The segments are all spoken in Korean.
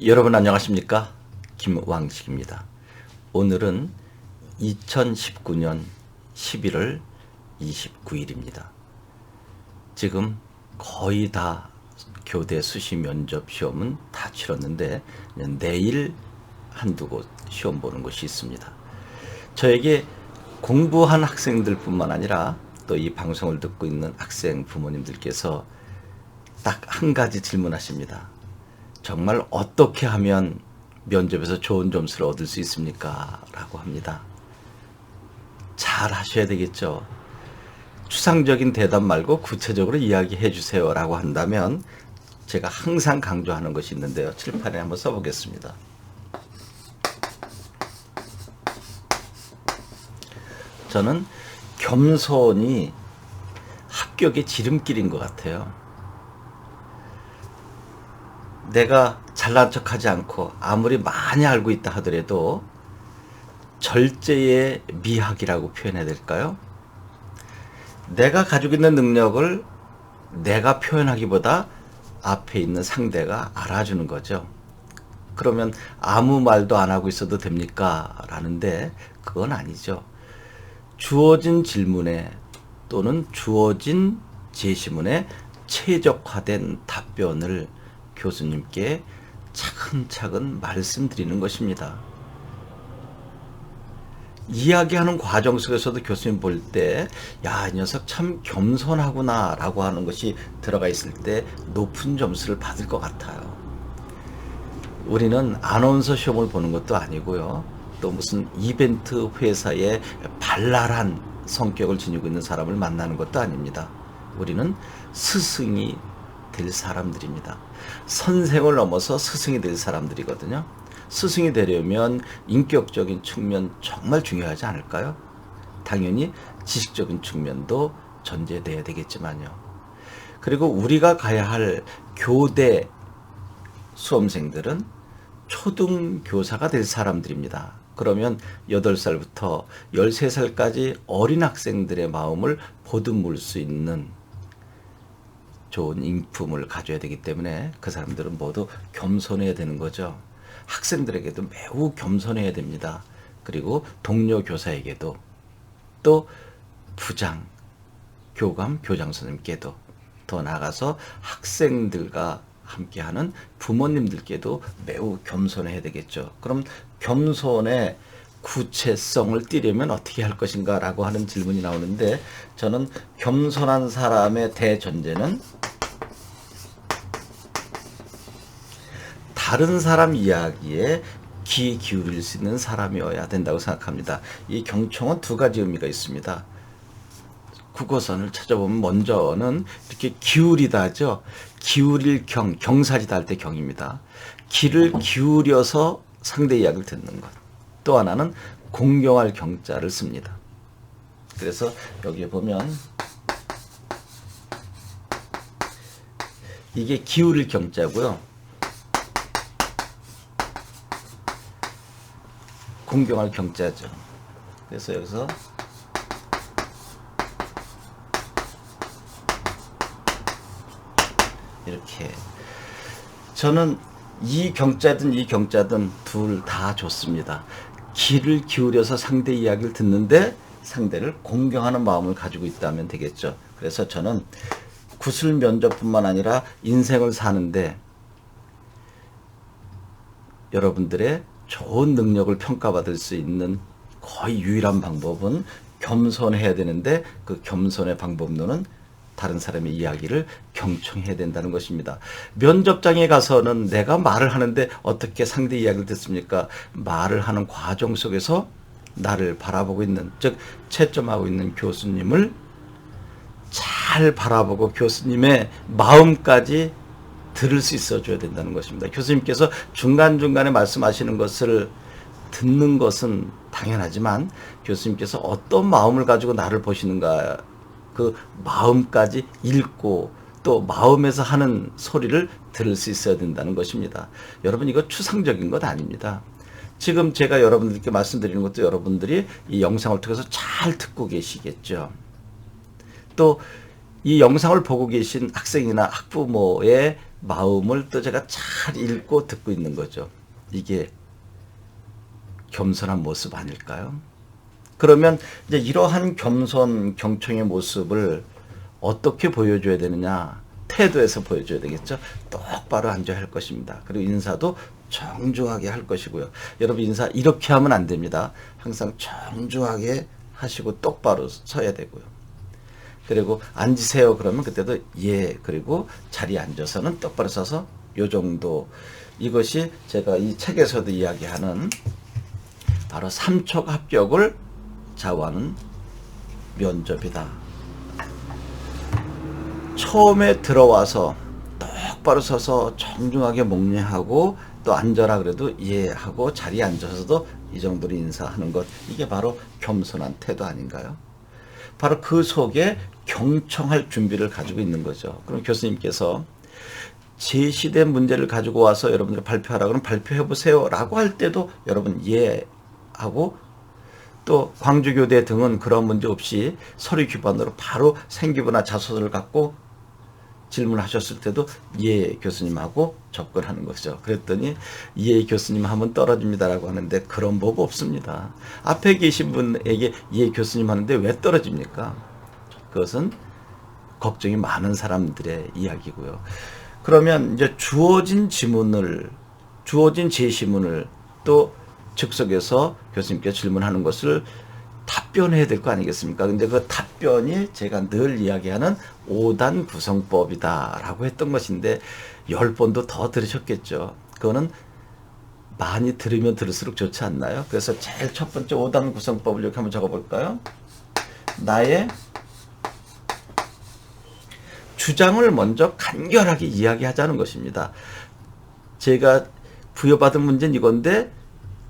여러분 안녕하십니까? 김왕식입니다. 오늘은 2019년 11월 29일입니다. 지금 거의 다 교대 수시 면접 시험은 다 치렀는데 내일 한두 곳 시험 보는 곳이 있습니다. 저에게 공부한 학생들 뿐만 아니라 또 이 방송을 듣고 있는 학생 부모님들께서 딱 한 가지 질문하십니다. 정말 어떻게 하면 면접에서 좋은 점수를 얻을 수 있습니까? 라고 합니다. 잘 하셔야 되겠죠. 추상적인 대답 말고 구체적으로 이야기해 주세요 라고 한다면 제가 항상 강조하는 것이 있는데요. 칠판에 한번 써보겠습니다. 저는 겸손이 합격의 지름길인 것 같아요. 내가 잘난 척하지 않고 아무리 많이 알고 있다 하더라도 절제의 미학이라고 표현해야 될까요? 내가 가지고 있는 능력을 내가 표현하기보다 앞에 있는 상대가 알아주는 거죠. 그러면 아무 말도 안 하고 있어도 됩니까? 라는데 그건 아니죠. 주어진 질문에 또는 주어진 제시문에 최적화된 답변을 교수님께 차근차근 말씀드리는 것입니다. 이야기하는 과정 속에서도 교수님 볼 때, 야, 이 녀석 참 겸손하구나 라고 하는 것이 들어가 있을 때 높은 점수를 받을 것 같아요. 우리는 아나운서 시험을 보는 것도 아니고요. 또 무슨 이벤트 회사의 발랄한 성격을 지니고 있는 사람을 만나는 것도 아닙니다. 우리는 스승이 될 사람들입니다. 선생을 넘어서 스승이 될 사람들이거든요. 스승이 되려면 인격적인 측면 정말 중요하지 않을까요? 당연히 지식적인 측면도 전제돼야 되겠지만요. 그리고 우리가 가야 할 교대 수험생들은 초등교사가 될 사람들입니다. 그러면 8살부터 13살까지 어린 학생들의 마음을 보듬을 수 있는 좋은 인품을 가져야 되기 때문에 그 사람들은 모두 겸손해야 되는 거죠. 학생들에게도 매우 겸손해야 됩니다. 그리고 동료 교사에게도 또 부장, 교감, 교장 선생님께도 더 나아가서 학생들과 함께하는 부모님들께도 매우 겸손해야 되겠죠. 그럼 겸손의 구체성을 띠려면 어떻게 할 것인가 라고 하는 질문이 나오는데 저는 겸손한 사람의 대전제는 다른 사람 이야기에 귀 기울일 수 있는 사람이어야 된다고 생각합니다. 이 경총은 두 가지 의미가 있습니다. 국어선을 찾아보면 먼저는 이렇게 기울이다죠. 기울일 경, 경사지다 할 때 경입니다. 귀를 기울여서 상대 이야기를 듣는 것. 또 하나는 공경할 경자를 씁니다. 그래서 여기에 보면 이게 기울일 경자고요. 공경할 경자죠. 그래서 여기서 이렇게 저는 이 경자든 이 경자든 둘 다 좋습니다. 귀를 기울여서 상대 이야기를 듣는데 상대를 공경하는 마음을 가지고 있다면 되겠죠. 그래서 저는 구술 면접뿐만 아니라 인생을 사는데 여러분들의 좋은 능력을 평가받을 수 있는 거의 유일한 방법은 겸손해야 되는데 그 겸손의 방법론은 다른 사람의 이야기를 경청해야 된다는 것입니다. 면접장에 가서는 내가 말을 하는데 어떻게 상대 이야기를 듣습니까? 말을 하는 과정 속에서 나를 바라보고 있는, 즉 채점하고 있는 교수님을 잘 바라보고 교수님의 마음까지 들을 수 있어줘야 된다는 것입니다. 교수님께서 중간중간에 말씀하시는 것을 듣는 것은 당연하지만 교수님께서 어떤 마음을 가지고 나를 보시는가 그 마음까지 읽고 또 마음에서 하는 소리를 들을 수 있어야 된다는 것입니다. 여러분 이거 추상적인 것 아닙니다. 지금 제가 여러분들께 말씀드리는 것도 여러분들이 이 영상을 통해서 잘 듣고 계시겠죠. 또 이 영상을 보고 계신 학생이나 학부모의 마음을 또 제가 잘 읽고 듣고 있는 거죠. 이게 겸손한 모습 아닐까요? 그러면 이제 이러한 겸손, 경청의 모습을 어떻게 보여줘야 되느냐? 태도에서 보여줘야 되겠죠. 똑바로 앉아야 할 것입니다. 그리고 인사도 정중하게 할 것이고요. 여러분 인사 이렇게 하면 안 됩니다. 항상 정중하게 하시고 똑바로 서야 되고요. 그리고 앉으세요 그러면 그때도 예, 그리고 자리에 앉아서는 똑바로 서서 요 정도. 이것이 제가 이 책에서도 이야기하는 바로 삼척 합격을 좌우하는 면접이다. 처음에 들어와서 똑바로 서서 정중하게 목례하고 또 앉아라 그래도 예 하고 자리에 앉아서도 이 정도로 인사하는 것, 이게 바로 겸손한 태도 아닌가요? 바로 그 속에 경청할 준비를 가지고 있는 거죠. 그럼 교수님께서 제시된 문제를 가지고 와서 여러분들 발표하라 그러면 발표해 보세요 라고 할 때도 여러분 예 하고, 또 광주교대 등은 그런 문제 없이 서류 기반으로 바로 생기부나 자소서를 갖고 질문하셨을 때도 예 교수님하고 접근하는 거죠. 그랬더니 예 교수님 하면 떨어집니다라고 하는데 그런 법 없습니다. 앞에 계신 분에게 예 교수님 하는데 왜 떨어집니까? 그것은 걱정이 많은 사람들의 이야기고요. 그러면 이제 주어진 제시문을 또 즉석에서 교수님께 질문하는 것을 답변해야 될 거 아니겠습니까? 근데 그 답변이 제가 늘 이야기하는 5단 구성법이다 라고 했던 것인데 10번도 더 들으셨겠죠. 그거는 많이 들으면 들을수록 좋지 않나요? 그래서 제일 첫 번째 5단 구성법을 이렇게 한번 적어볼까요? 나의 주장을 먼저 간결하게 이야기하자는 것입니다. 제가 부여받은 문제는 이건데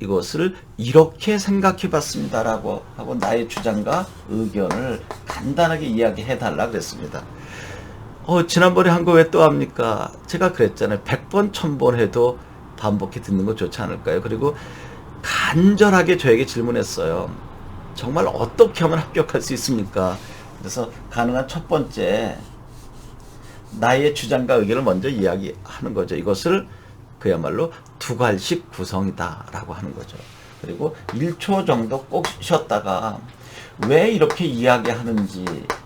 이것을 이렇게 생각해 봤습니다라고 하고 나의 주장과 의견을 간단하게 이야기해 달라 그랬습니다. 지난번에 한 거 왜 또 합니까? 제가 그랬잖아요. 100번, 1000번 해도 반복해 듣는 거 좋지 않을까요? 그리고 간절하게 저에게 질문했어요. 정말 어떻게 하면 합격할 수 있습니까? 그래서 가능한 첫 번째, 나의 주장과 의견을 먼저 이야기하는 거죠. 이것을 그야말로 두괄식 구성이다 라고 하는 거죠. 그리고 1초 정도 꼭 쉬었다가 왜 이렇게 이야기하는지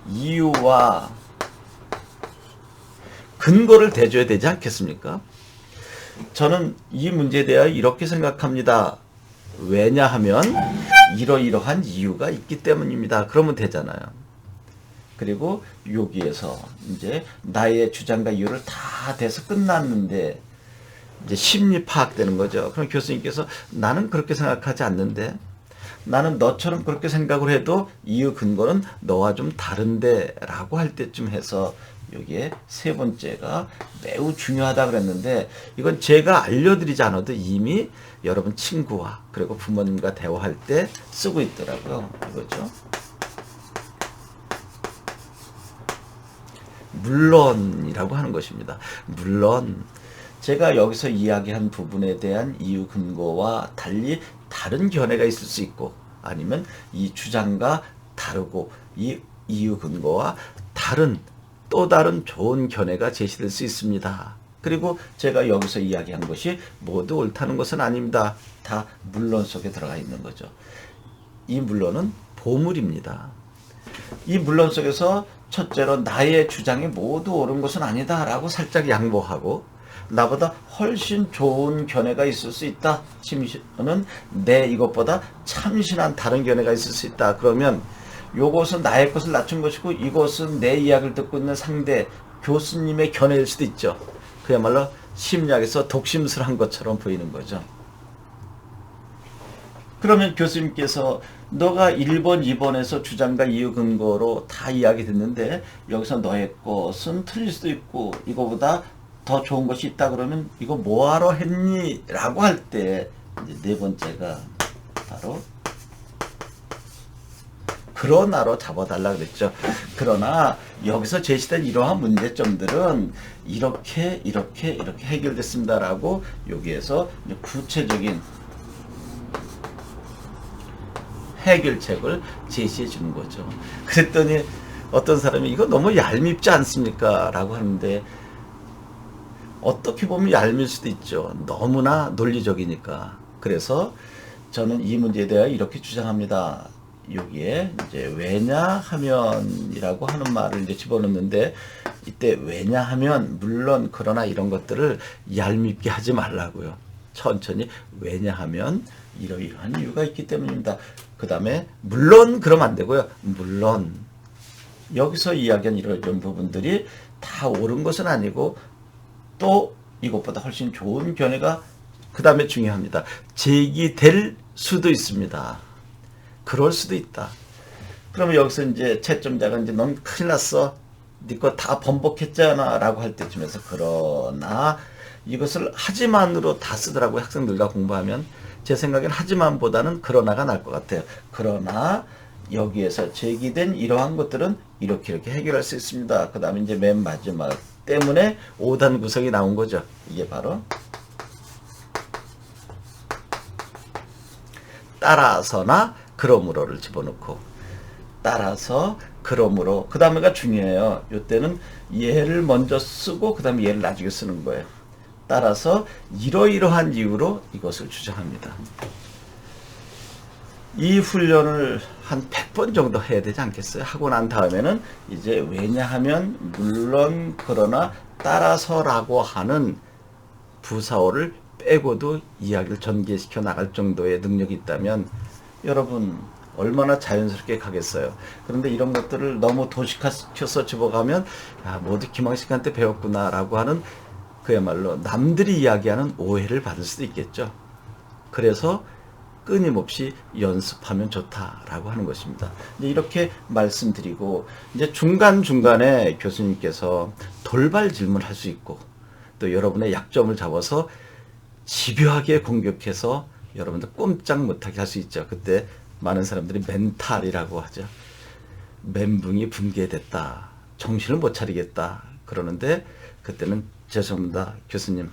이유와 근거를 대줘야 되지 않겠습니까? 저는 이 문제에 대하여 이렇게 생각합니다. 왜냐하면 이러이러한 이유가 있기 때문입니다. 그러면 되잖아요. 그리고 여기에서 이제 나의 주장과 이유를 다 대서 끝났는데 이제 심리 파악되는 거죠. 그럼 교수님께서 나는 그렇게 생각하지 않는데, 나는 너처럼 그렇게 생각을 해도 이유 근거는 너와 좀 다른데 라고 할 때쯤 해서 여기에 세 번째가 매우 중요하다 그랬는데, 이건 제가 알려드리지 않아도 이미 여러분 친구와 그리고 부모님과 대화할 때 쓰고 있더라고요. 이거죠. 물론이라고 하는 것입니다. 물론 제가 여기서 이야기한 부분에 대한 이유 근거와 달리 다른 견해가 있을 수 있고, 아니면 이 주장과 다르고 이 이유 근거와 또 다른 좋은 견해가 제시될 수 있습니다. 그리고 제가 여기서 이야기한 것이 모두 옳다는 것은 아닙니다. 다 물론 속에 들어가 있는 거죠. 이 물론은 보물입니다. 이 물론 속에서 첫째로 나의 주장이 모두 옳은 것은 아니다 라고 살짝 양보하고, 나보다 훨씬 좋은 견해가 있을 수 있다. 심지어는 내 이것보다 참신한 다른 견해가 있을 수 있다. 그러면 요것은 나의 것을 낮춘 것이고 이것은 내 이야기를 듣고 있는 상대 교수님의 견해일 수도 있죠. 그야말로 심리학에서 독심술한 것처럼 보이는 거죠. 그러면 교수님께서 너가 1번, 2번에서 주장과 이유 근거로 다 이야기 듣는데 여기서 너의 것은 틀릴 수도 있고 이거보다 더 좋은 것이 있다 그러면 이거 뭐하러 했니? 라고 할 때 이제 네 번째가 바로 그러나로 잡아달라 그랬죠. 그러나 여기서 제시된 이러한 문제점들은 이렇게 해결됐습니다라고 여기에서 구체적인 해결책을 제시해 주는 거죠. 그랬더니 어떤 사람이 이거 너무 얄밉지 않습니까? 라고 하는데 어떻게 보면 얄미울 수도 있죠. 너무나 논리적이니까. 그래서 저는 이 문제에 대해 이렇게 주장합니다. 여기에 이제 왜냐하면이라고 하는 말을 이제 집어넣는데, 이때 왜냐하면, 물론, 그러나 이런 것들을 얄밉게 하지 말라고요. 천천히 왜냐하면 이러이러한 이유가 있기 때문입니다. 그 다음에 물론 그러면 안 되고요. 물론 여기서 이야기한 이런 부분들이 다 옳은 것은 아니고 또 이것보다 훨씬 좋은 견해가 그 다음에 중요합니다. 제기될 수도 있습니다. 그럴 수도 있다. 그러면 여기서 이제 채점자가 이제 넌 큰일 났어. 네 거 다 번복했잖아 라고 할 때쯤에서 그러나 이것을 하지만으로 다 쓰더라고요. 학생들과 공부하면. 제 생각엔 하지만보다는 그러나가 나을 것 같아요. 그러나 여기에서 제기된 이러한 것들은 이렇게 해결할 수 있습니다. 그 다음에 이제 맨 마지막 때문에 5단 구성이 나온 거죠. 이게 바로 따라서나 그러므로를 집어넣고, 따라서 그러므로, 그 다음에가 중요해요. 이때는 얘를 먼저 쓰고 그 다음에 얘를 나중에 쓰는 거예요. 따라서 이러이러한 이유로 이것을 주장합니다. 이 훈련을 한 100번 정도 해야 되지 않겠어요? 하고 난 다음에는 이제 왜냐하면, 물론, 그러나, 따라서라고 하는 부사어를 빼고도 이야기를 전개시켜 나갈 정도의 능력이 있다면 여러분 얼마나 자연스럽게 가겠어요. 그런데 이런 것들을 너무 도식화시켜서 집어가면 모두 김항식한테 배웠구나 라고 하는 그야말로 남들이 이야기하는 오해를 받을 수도 있겠죠. 그래서 끊임없이 연습하면 좋다라고 하는 것입니다. 이제 이렇게 말씀드리고, 이제 중간중간에 교수님께서 돌발 질문을 할 수 있고, 또 여러분의 약점을 잡아서 집요하게 공격해서 여러분들 꼼짝 못하게 할 수 있죠. 그때 많은 사람들이 멘탈이라고 하죠. 멘붕이 붕괴됐다. 정신을 못 차리겠다. 그러는데 그때는 죄송합니다. 교수님.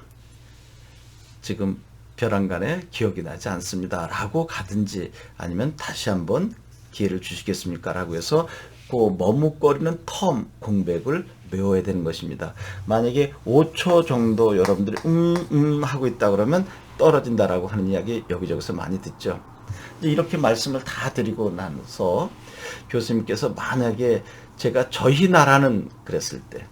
지금 벼랑간에 기억이 나지 않습니다. 라고 가든지, 아니면 다시 한번 기회를 주시겠습니까? 라고 해서 그 머뭇거리는 텀 공백을 메워야 되는 것입니다. 만약에 5초 정도 여러분들이 하고 있다 그러면 떨어진다라고 하는 이야기 여기저기서 많이 듣죠. 이렇게 말씀을 다 드리고 나서 교수님께서 만약에 제가 저희 나라는 그랬을 때,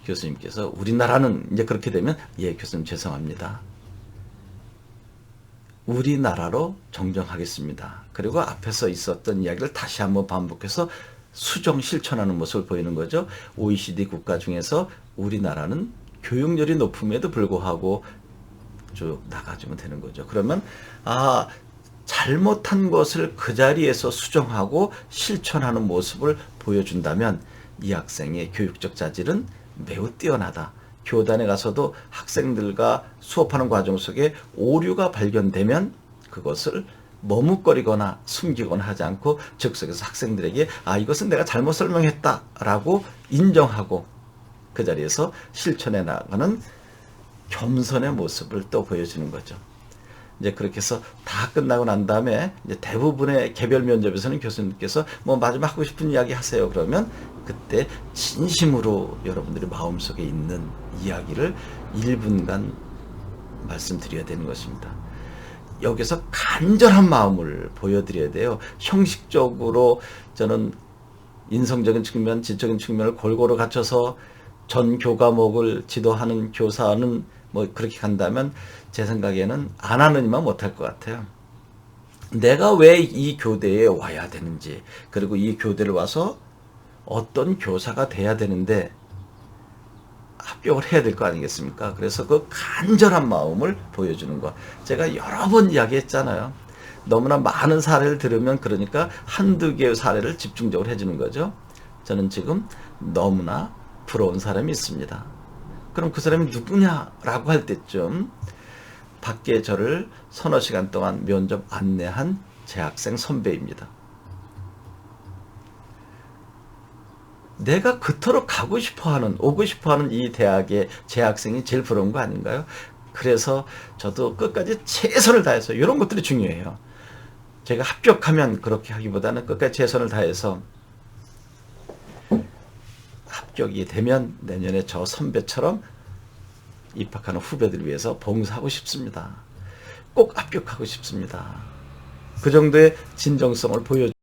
교수님께서 우리나라는 이제 그렇게 되면 예 교수님 죄송합니다. 우리나라로 정정하겠습니다. 그리고 앞에서 있었던 이야기를 다시 한번 반복해서 수정 실천하는 모습을 보이는 거죠. OECD 국가 중에서 우리나라는 교육열이 높음에도 불구하고 쭉 나가주면 되는 거죠. 그러면 잘못한 것을 그 자리에서 수정하고 실천하는 모습을 보여준다면 이 학생의 교육적 자질은 매우 뛰어나다. 교단에 가서도 학생들과 수업하는 과정 속에 오류가 발견되면 그것을 머뭇거리거나 숨기거나 하지 않고 즉석에서 학생들에게 이것은 내가 잘못 설명했다 라고 인정하고 그 자리에서 실천해 나가는 겸손의 모습을 또 보여주는 거죠. 이제 그렇게 해서 다 끝나고 난 다음에 이제 대부분의 개별 면접에서는 교수님께서 뭐 마지막 하고 싶은 이야기 하세요. 그러면 그때 진심으로 여러분들이 마음속에 있는 이야기를 1분간 말씀드려야 되는 것입니다. 여기서 간절한 마음을 보여드려야 돼요. 형식적으로 저는 인성적인 측면, 지적인 측면을 골고루 갖춰서 전 교과목을 지도하는 교사는 뭐 그렇게 간다면 제 생각에는 안 하느니만 못할 것 같아요. 내가 왜 이 교대에 와야 되는지, 그리고 이 교대를 와서 어떤 교사가 돼야 되는데 합격을 해야 될 거 아니겠습니까? 그래서 그 간절한 마음을 보여주는 것. 제가 여러 번 이야기했잖아요. 너무나 많은 사례를 들으면 그러니까 한두 개의 사례를 집중적으로 해주는 거죠. 저는 지금 너무나 부러운 사람이 있습니다. 그럼 그 사람이 누구냐라고 할 때쯤 밖에 저를 서너 시간 동안 면접 안내한 제 학생 선배입니다. 내가 그토록 가고 싶어하는, 오고 싶어하는 이 대학의 제 학생이 제일 부러운 거 아닌가요? 그래서 저도 끝까지 최선을 다해서, 이런 것들이 중요해요. 제가 합격하면 그렇게 하기보다는 끝까지 최선을 다해서 합격이 되면 내년에 저 선배처럼 입학하는 후배들을 위해서 봉사하고 싶습니다. 꼭 합격하고 싶습니다. 그 정도의 진정성을 보여주